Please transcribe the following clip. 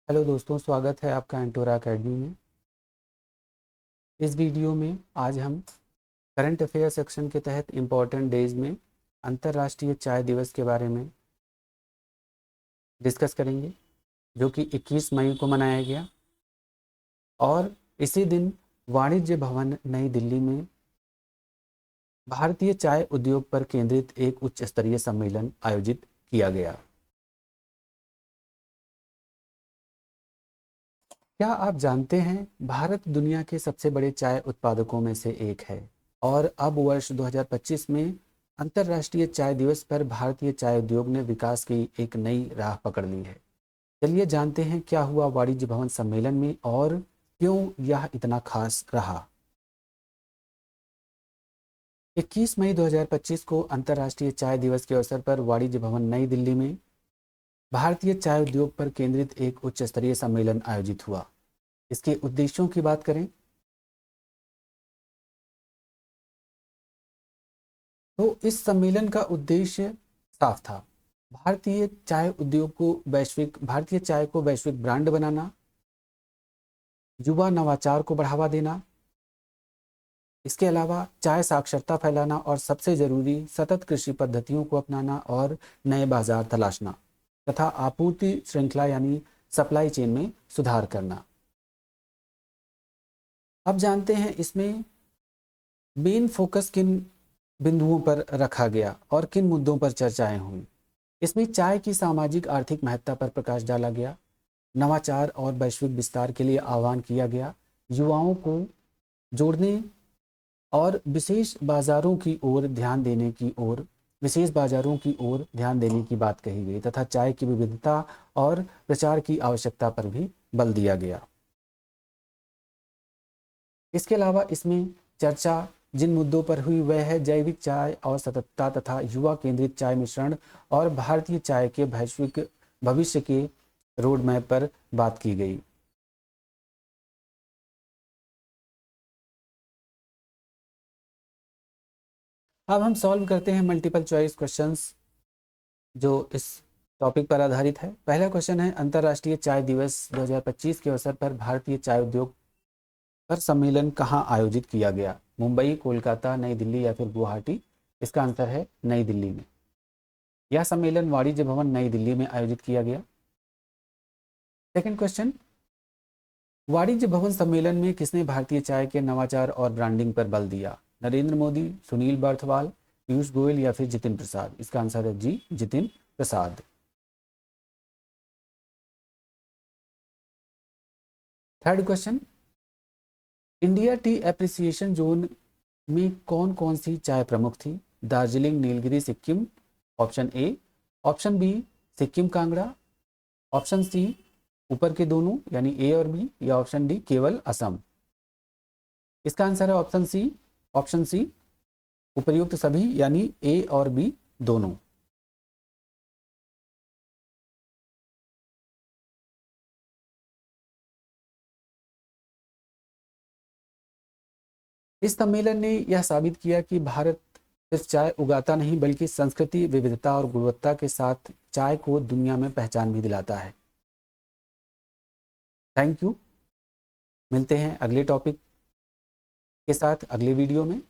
Hello दोस्तों, स्वागत है आपका एंटोरा अकेडमी में। इस वीडियो में आज हम करंट अफेयर सेक्शन के तहत इम्पॉर्टेंट डेज में अंतर्राष्ट्रीय चाय दिवस के बारे में डिस्कस करेंगे, जो कि 21 मई को मनाया गया। और इसी दिन वाणिज्य भवन नई दिल्ली में भारतीय चाय उद्योग पर केंद्रित एक उच्च स्तरीय सम्मेलन आयोजित किया गया। क्या आप जानते हैं भारत दुनिया के सबसे बड़े चाय उत्पादकों में से एक है और अब वर्ष 2025 में अंतर्राष्ट्रीय चाय दिवस पर भारतीय चाय उद्योग ने विकास की एक नई राह पकड़ ली है। चलिए जानते हैं क्या हुआ वाणिज्य भवन सम्मेलन में और क्यों यह इतना खास रहा। 21 मई 2025 को अंतर्राष्ट्रीय चाय दिवस के अवसर पर वाणिज्य भवन नई दिल्ली में भारतीय चाय उद्योग पर केंद्रित एक उच्च स्तरीय सम्मेलन आयोजित हुआ। इसके उद्देश्यों की बात करें तो इस सम्मेलन का उद्देश्य साफ था। भारतीय चाय को वैश्विक ब्रांड बनाना, युवा नवाचार को बढ़ावा देना, इसके अलावा चाय साक्षरता फैलाना और सबसे जरूरी सतत कृषि पद्धतियों को अपनाना और नए बाजार तलाशना तथा आपूर्ति श्रृंखला यानी सप्लाई चेन में सुधार करना। अब जानते हैं इसमें मेन फोकस किन बिंदुओं पर रखा गया और किन मुद्दों पर चर्चाएं हुई। इसमें चाय की सामाजिक आर्थिक महत्ता पर प्रकाश डाला गया, नवाचार और वैश्विक विस्तार के लिए आह्वान किया गया, युवाओं को जोड़ने और विशेष बाजारों की ओर ध्यान देने की बात कही गई तथा चाय की विविधता और प्रचार की आवश्यकता पर भी बल दिया गया। इसके अलावा इसमें चर्चा जिन मुद्दों पर हुई वह है जैविक चाय और सततता तथा युवा केंद्रित चाय मिश्रण और भारतीय चाय के वैश्विक भविष्य के रोड मैप पर बात की गई। अब हम सॉल्व करते हैं मल्टीपल चॉइस क्वेश्चंस जो इस टॉपिक पर आधारित है। पहला क्वेश्चन है, अंतर्राष्ट्रीय चाय दिवस 2025 के अवसर पर भारतीय चाय उद्योग पर सम्मेलन कहाँ आयोजित किया गया? मुंबई, कोलकाता, नई दिल्ली या फिर गुवाहाटी? इसका आंसर है नई दिल्ली में। यह सम्मेलन वाणिज्य भवन नई दिल्ली में आयोजित किया गया। सेकंड क्वेश्चन, वाणिज्य भवन सम्मेलन में किसने भारतीय चाय के नवाचार और ब्रांडिंग पर बल दिया? नरेंद्र मोदी, सुनील बर्थवाल, पीयूष गोयल या फिर जितिन प्रसाद? इसका आंसर है जी, Jitin Prasad. Third question, India tea appreciation zone में कौन कौन सी चाय प्रमुख थी? Darjeeling, Nilgiri, Sikkim? Option a. Option b Sikkim Kangra? Option c ऊपर के दोनों यानी ए और बी? या ऑप्शन डी केवल असम? इसका आंसर है ऑप्शन सी। ऑप्शन सी उपर्युक्त सभी यानी ए और बी दोनों। इस सम्मेलन ने यह साबित किया कि भारत सिर्फ चाय उगाता नहीं बल्कि संस्कृति, विविधता और गुणवत्ता के साथ चाय को दुनिया में पहचान भी दिलाता है। Thank you. मिलते हैं अगले टॉपिक के साथ अगले वीडियो में।